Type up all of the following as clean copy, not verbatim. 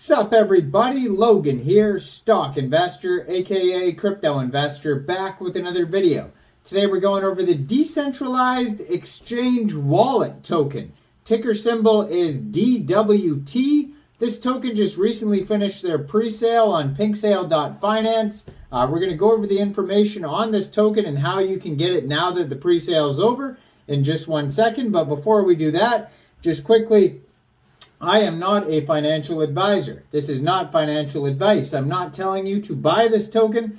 Sup everybody, Logan here, stock investor, aka crypto investor, back with another video. Today we're going over the Decentralized Exchange Wallet token. Ticker symbol is DWT. This token just recently finished their pre-sale on pinksale.finance. We're going to go over the information on this token and how you can get it now that the pre-sale is over in just 1 second. But before we do that, just quickly, I am not a financial advisor. This is not financial advice. I'm not telling you to buy this token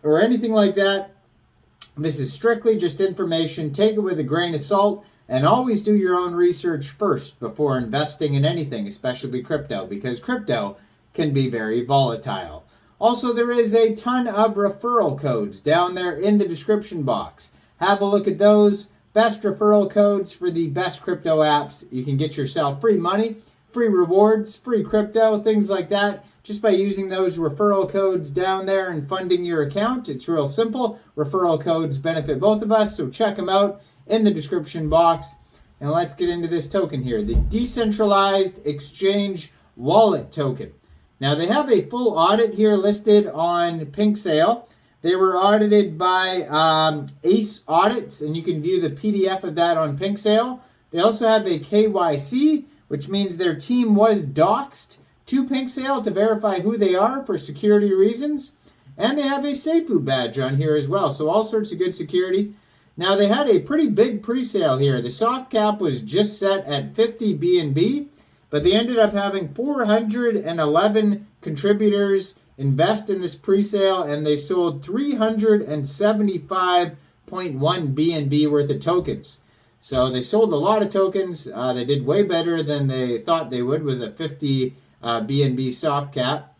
or anything like that. This is strictly just information. Take it with a grain of salt and always do your own research first before investing in anything, especially crypto, because crypto can be very volatile. Also, there is a ton of referral codes down there in the description box. Have a look at those. Best referral codes for the best crypto apps. You can get yourself free money, free rewards, free crypto, things like that, just by using those referral codes down there and funding your account. It's real simple. Referral codes benefit both of us, so check them out in the description box. And let's get into this token here, the Decentralized Exchange Wallet token. Now, they have a full audit here listed on PinkSale. They were audited by Ace Audits, and you can view the PDF of that on PinkSale. They also have a KYC, which means their team was doxed to PinkSale to verify who they are for security reasons. And they have a Seifu badge on here as well, so all sorts of good security. Now, they had a pretty big pre-sale here. The soft cap was just set at 50 BNB, but they ended up having 411 contributors invest in this pre-sale, and they sold 375.1 BNB worth of tokens. So they sold a lot of tokens. They did way better than they thought they would with a 50 BNB soft cap.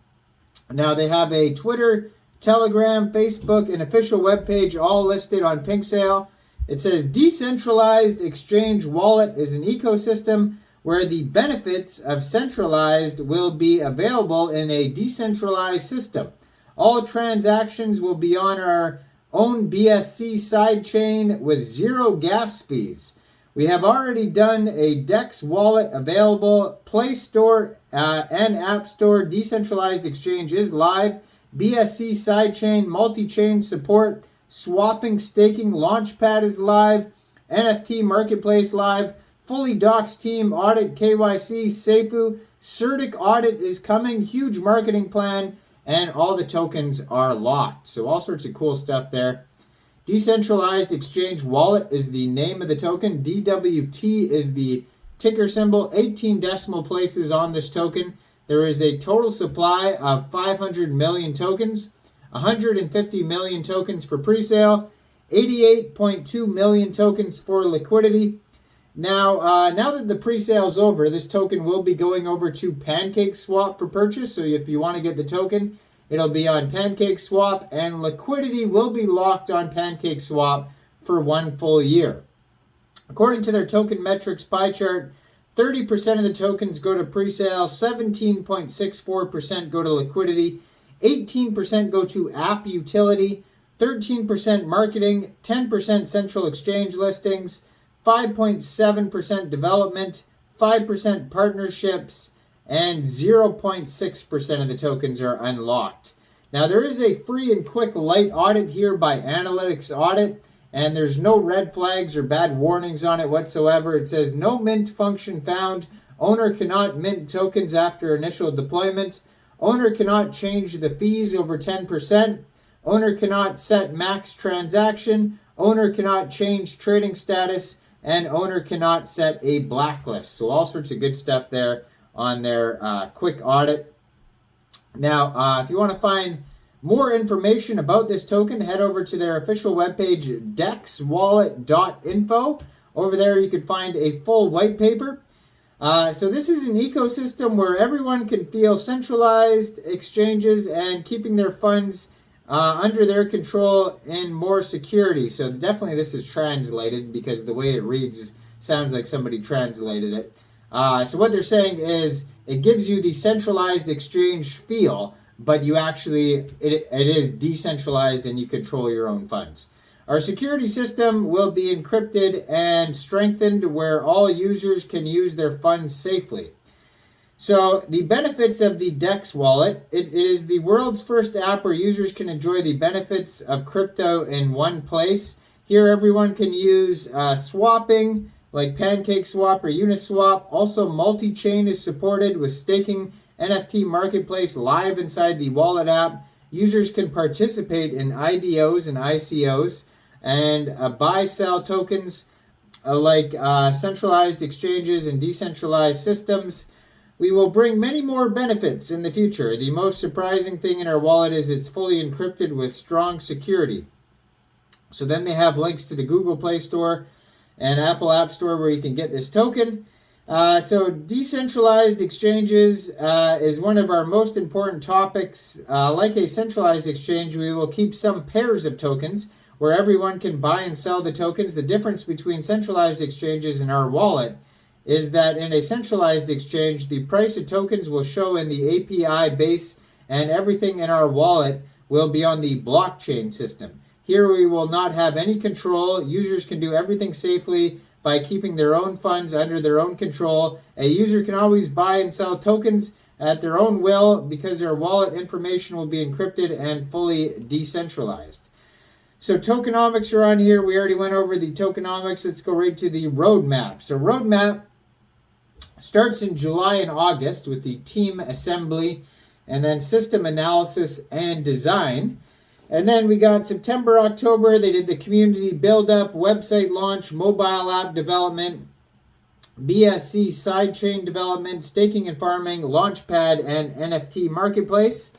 Now they have a Twitter, Telegram, Facebook, and official webpage all listed on PinkSale. It says Decentralized Exchange Wallet is an ecosystem where the benefits of centralized will be available in a decentralized system. All transactions will be on our own BSC sidechain with zero gas fees. We have already done a Dexwallet available. Play Store and App Store decentralized exchange is live. BSC sidechain multi-chain support. Swapping staking launchpad is live. NFT marketplace live. Fully doxed team audit, KYC, Seifu, Certic audit is coming, huge marketing plan, and all the tokens are locked. So all sorts of cool stuff there. Decentralized Exchange Wallet is the name of the token. DWT is the ticker symbol. 18 decimal places on this token. There is a total supply of 500 million tokens, 150 million tokens for pre-sale, 88.2 million tokens for liquidity. Now that the pre-sale is over, this token will be going over to PancakeSwap for purchase. So if you want to get the token, it'll be on PancakeSwap, and liquidity will be locked on PancakeSwap for 1 full year. According to their token metrics pie chart, 30% of the tokens go to pre-sale, 17.64% go to liquidity, 18% go to app utility, 13% marketing, 10% central exchange listings, 5.7% development, 5% partnerships, and 0.6% of the tokens are unlocked. Now, there is a free and quick light audit here by Analytics Audit, and there's no red flags or bad warnings on it whatsoever. It says no mint function found. Owner cannot mint tokens after initial deployment. Owner cannot change the fees over 10%. Owner cannot set max transaction. Owner cannot change trading status. And owner cannot set a blacklist. So all sorts of good stuff there on their quick audit. Now, if you want to find more information about this token, head over to their official webpage, dexwallet.info. Over there, you can find a full white paper. So this is an ecosystem where everyone can feel centralized exchanges and keeping their funds under their control and more security. So definitely this is translated because the way it reads sounds like somebody translated it. So what they're saying is it gives you the centralized exchange feel, but you actually, it is decentralized and you control your own funds. Our security system will be encrypted and strengthened where all users can use their funds safely. So the benefits of the Dexwallet, it is the world's first app where users can enjoy the benefits of crypto in one place. Here everyone can use swapping, like PancakeSwap or Uniswap. Also multi-chain is supported with staking NFT marketplace live inside the wallet app. Users can participate in IDOs and ICOs and buy, sell tokens like centralized exchanges and decentralized systems. We will bring many more benefits in the future. The most surprising thing in our wallet is it's fully encrypted with strong security. So then they have links to the Google Play Store and Apple App Store where you can get this token. So decentralized exchanges is one of our most important topics. Like a centralized exchange, we will keep some pairs of tokens where everyone can buy and sell the tokens. The difference between centralized exchanges and our wallet is that in a centralized exchange, the price of tokens will show in the API base and everything in our wallet will be on the blockchain system. Here we will not have any control. Users can do everything safely by keeping their own funds under their own control. A user can always buy and sell tokens at their own will because their wallet information will be encrypted and fully decentralized. So tokenomics are on here. We already went over the tokenomics. Let's go right to the roadmap. So roadmap starts in July and August with the team assembly and then system analysis and design. And then we got September, October, they did the community build-up, website launch, mobile app development, BSC sidechain development, staking and farming, launchpad, and NFT marketplace.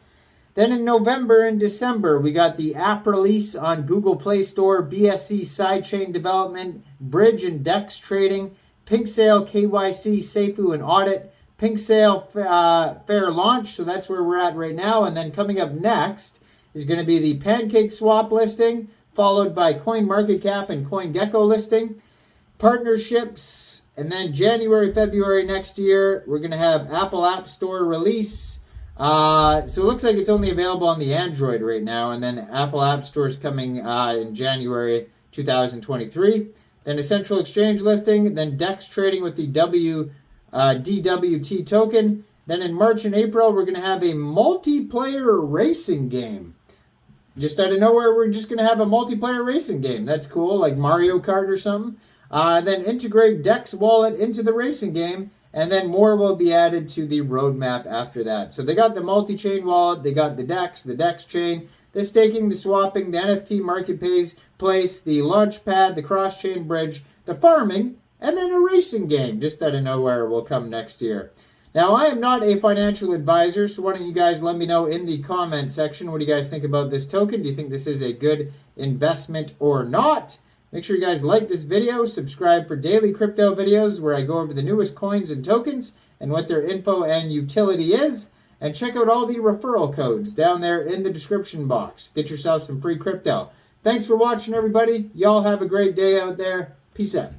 Then in November and December, we got the app release on Google Play Store, BSC sidechain development, bridge and DEX trading, Pink Sale, KYC, Seifu, and audit, Pink Sale fair launch, so that's where we're at right now. And then coming up next is going to be the PancakeSwap listing, followed by CoinMarketCap and CoinGecko listing, partnerships, and then January, February next year, we're going to have Apple App Store release. So it looks like it's only available on the Android right now, and then Apple App Store is coming in January 2023. Then a central exchange listing, then DEX trading with the DWT token. Then in March and April, we're going to have a multiplayer racing game. Just out of nowhere, we're just going to have a multiplayer racing game. That's cool, like Mario Kart or something. Then integrate Dexwallet into the racing game, and then more will be added to the roadmap after that. So they got the multi-chain wallet, they got the DEX chain, the staking, the swapping, the NFT marketplace, the launchpad, the cross-chain bridge, the farming, and then a racing game just out of nowhere will come next year. Now, I am not a financial advisor, so why don't you guys let me know in the comment section what do you guys think about this token? Do you think this is a good investment or not? Make sure you guys like this video, subscribe for daily crypto videos where I go over the newest coins and tokens and what their info and utility is. And check out all the referral codes down there in the description box. Get yourself some free crypto. Thanks for watching, everybody. Y'all have a great day out there. Peace out.